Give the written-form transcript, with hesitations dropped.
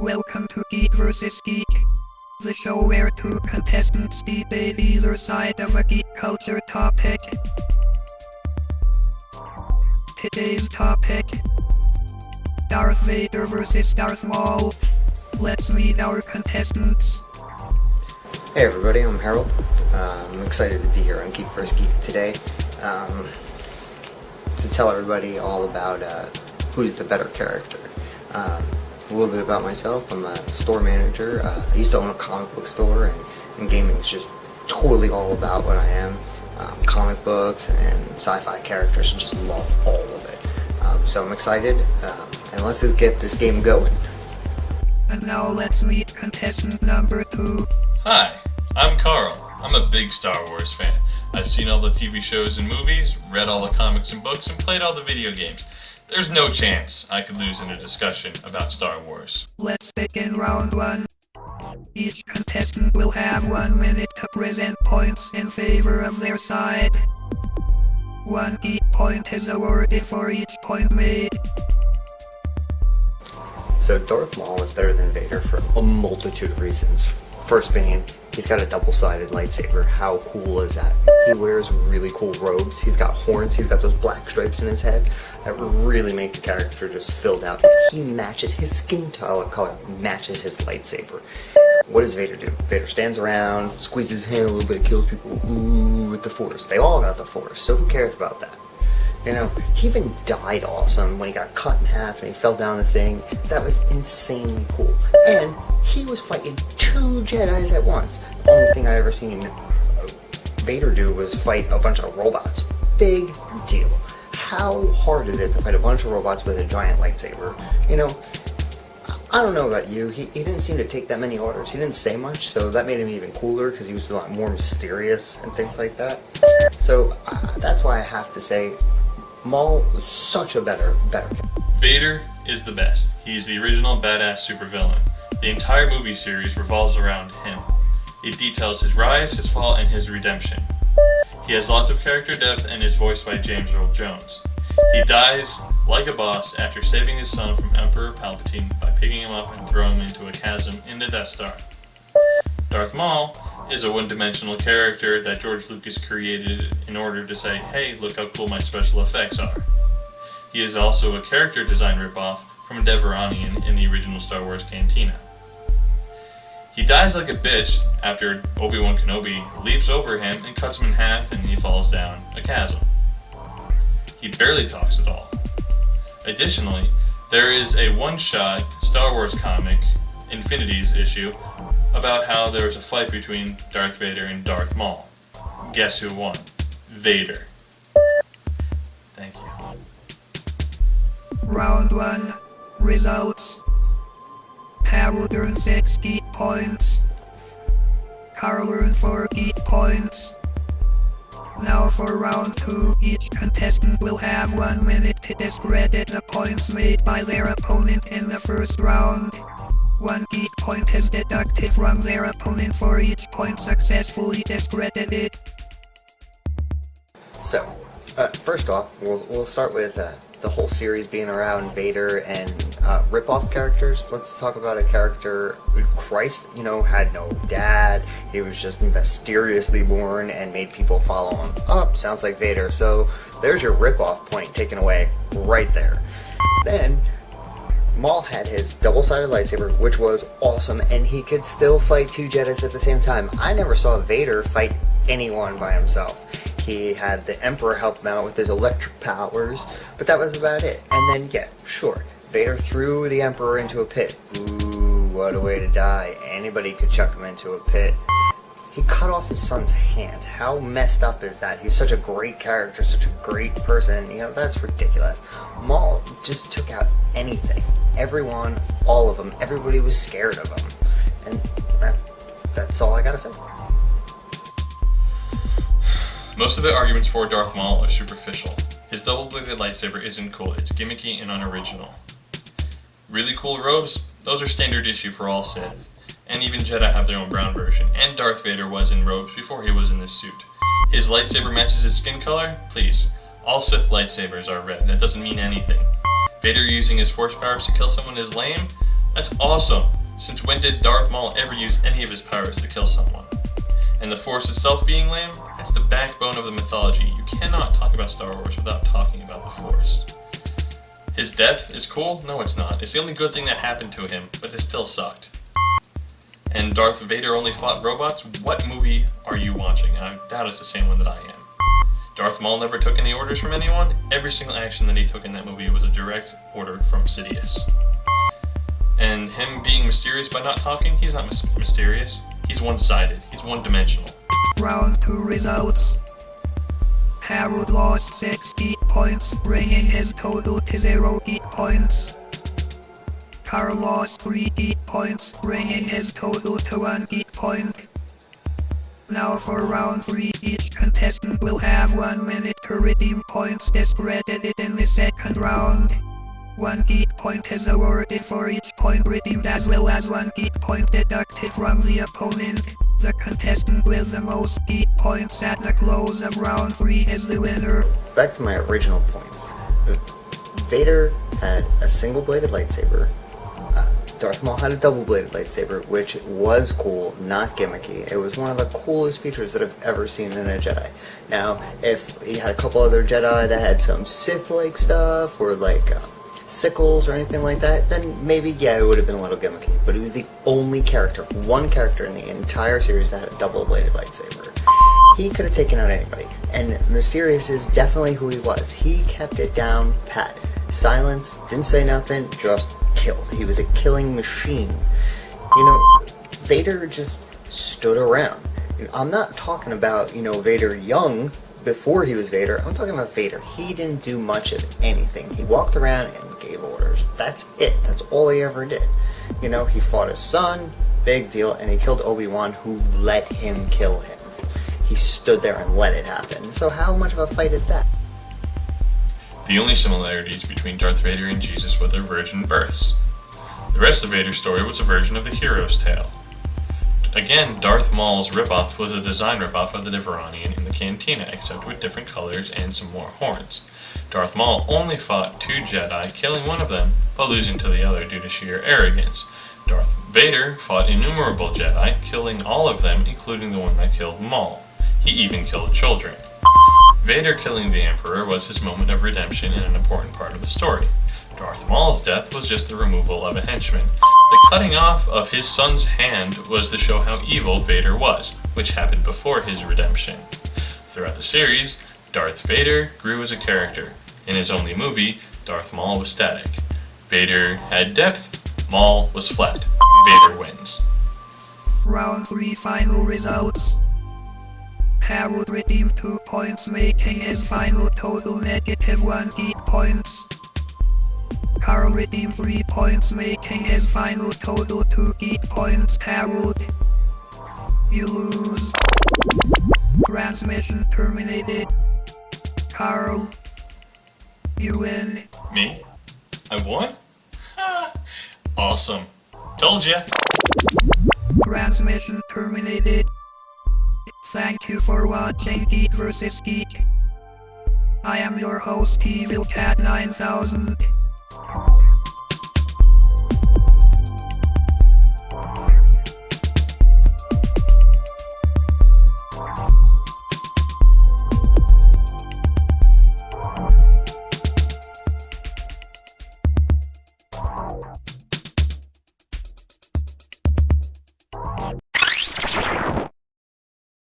Welcome to Geek vs. Geek, the show where two contestants debate either side of a geek culture topic. Today's topic: Darth Vader vs. Darth Maul. Let's meet our contestants. Hey everybody, I'm Harold. I'm excited to be here on Geek vs. Geek today to tell everybody all about who's the better character. A little bit about myself. I'm a store manager. I used to own a comic book store, and gaming is just totally all about what I am. Comic books and sci-fi characters, and just love all of it. So I'm excited, and let's just get this game going. And now let's meet contestant number 2. Hi, I'm Karl. I'm a big Star Wars fan. I've seen all the TV shows and movies, read all the comics and books, and played all the video games. There's no chance I could lose in a discussion about Star Wars. Let's begin round 1. Each contestant will have 1 minute to present points in favor of their side. 1 geek point is awarded for each point made. So Darth Maul is better than Vader for a multitude of reasons. First being, he's got a double-sided lightsaber. How cool is that? He wears really cool robes. He's got horns. He's got those black stripes in his head that really make the character just filled out. He matches his skin color, matches his lightsaber. What does Vader do? Vader stands around, squeezes his hand a little bit, kills people with the Force. They all got the Force, so who cares about that? You know, he even died awesome when he got cut in half and he fell down the thing. That was insanely cool. And he was fighting 2 Jedis at once. The only thing I ever seen Vader do was fight a bunch of robots. Big deal. How hard is it to fight a bunch of robots with a giant lightsaber? You know, I don't know about you. He didn't seem to take that many orders. He didn't say much, so that made him even cooler because he was a lot more mysterious and things like that. So that's why I have to say Maul was such a better. Vader is the best. He's the original badass supervillain. The entire movie series revolves around him. It details his rise, his fall, and his redemption. He has lots of character depth and is voiced by James Earl Jones. He dies like a boss after saving his son from Emperor Palpatine by picking him up and throwing him into a chasm in the Death Star. Darth Maul is a one-dimensional character that George Lucas created in order to say, hey, look how cool my special effects are. He is also a character design ripoff from a Devaronian in the original Star Wars Cantina. He dies like a bitch after Obi-Wan Kenobi leaps over him and cuts him in half and he falls down a chasm. He barely talks at all. Additionally, there is a one-shot Star Wars comic, Infinities issue, about how there was a fight between Darth Vader and Darth Maul. Guess who won? Vader. Thank you. Round 1. Results. Harold earned 6 geek points. Karl earned 4 geek points. Now for round 2, each contestant will have 1 minute to discredit the points made by their opponent in the first round. 1 geek point is deducted from their opponent for each point successfully discredited. So, First off, we'll start with the whole series being around Vader and rip-off characters. Let's talk about a character, Christ, had no dad. He was just mysteriously born and made people follow him. Oh, sounds like Vader. So there's your rip-off point taken away right there. Then Maul had his double-sided lightsaber, which was awesome, and he could still fight 2 Jedis at the same time. I never saw Vader fight anyone by himself. He had the Emperor help him out with his electric powers, but that was about it. And then, yeah, sure, Vader threw the Emperor into a pit. Ooh, what a way to die. Anybody could chuck him into a pit. He cut off his son's hand. How messed up is that? He's such a great character, such a great person. That's ridiculous. Maul just took out anything. Everyone, all of them, everybody was scared of him. And that's all I gotta say. Most of the arguments for Darth Maul are superficial. His double-bladed lightsaber isn't cool, it's gimmicky and unoriginal. Really cool robes? Those are standard issue for all Sith. And even Jedi have their own brown version, and Darth Vader was in robes before he was in this suit. His lightsaber matches his skin color? Please. All Sith lightsabers are red, that doesn't mean anything. Vader using his force powers to kill someone is lame? That's awesome! Since when did Darth Maul ever use any of his powers to kill someone? And the Force itself being lame? That's the backbone of the mythology. You cannot talk about Star Wars without talking about the Force. His death is cool? No, it's not. It's the only good thing that happened to him, but it still sucked. And Darth Vader only fought robots? What movie are you watching? I doubt it's the same one that I am. Darth Maul never took any orders from anyone. Every single action that he took in that movie was a direct order from Sidious. And him being mysterious by not talking, he's not mysterious. He's one-sided. He's one-dimensional. Round 2 results. Harold lost 6 geek points, bringing his total to 0 geek points. Karl lost 3 geek points, bringing his total to 1 geek point. Now for round 3, each contestant will have 1 minute to redeem points discredited in the second round. 1 geek point is awarded for each point redeemed, as well as 1 geek point deducted from the opponent. The contestant with the most geek points at the close of round 3 is the winner. Back to my original points. Vader had a single-bladed lightsaber. Darth Maul had a double-bladed lightsaber, which was cool, not gimmicky. It was one of the coolest features that I've ever seen in a Jedi. Now, if he had a couple other Jedi that had some Sith-like stuff, or like sickles or anything like that, then maybe, yeah, it would have been a little gimmicky. But he was the only character, one character in the entire series that had a double-bladed lightsaber. He could have taken out anybody, and Mysterious is definitely who he was. He kept it down pat. Silence, didn't say nothing, just killed. He was a killing machine. You know, Vader just stood around. I'm not talking about, Vader young, before he was Vader. I'm talking about Vader. He didn't do much of anything. He walked around and gave orders. That's it. That's all he ever did. He fought his son, big deal, and he killed Obi-Wan, who let him kill him. He stood there and let it happen. So how much of a fight is that? The only similarities between Darth Vader and Jesus were their virgin births. The rest of Vader's story was a version of the hero's tale. Again, Darth Maul's ripoff was a design ripoff of the Devaronian in the Cantina, except with different colors and some more horns. Darth Maul only fought 2 Jedi, killing one of them, but losing to the other due to sheer arrogance. Darth Vader fought innumerable Jedi, killing all of them, including the one that killed Maul. He even killed children. Vader killing the Emperor was his moment of redemption and an important part of the story. Darth Maul's death was just the removal of a henchman. The cutting off of his son's hand was to show how evil Vader was, which happened before his redemption. Throughout the series, Darth Vader grew as a character. In his only movie, Darth Maul was static. Vader had depth, Maul was flat. Vader wins. Round 3 final results. Harold redeemed 2 points, making his final total -1 geek points. Karl redeemed 3 points, making his final total 2 geek points. Harold, you lose. Transmission terminated. Karl, you win. Me? I won? Ha! Awesome. Told ya. Transmission terminated. Thank you for watching Geek vs. Geek. I am your host, Evil Cat 9000.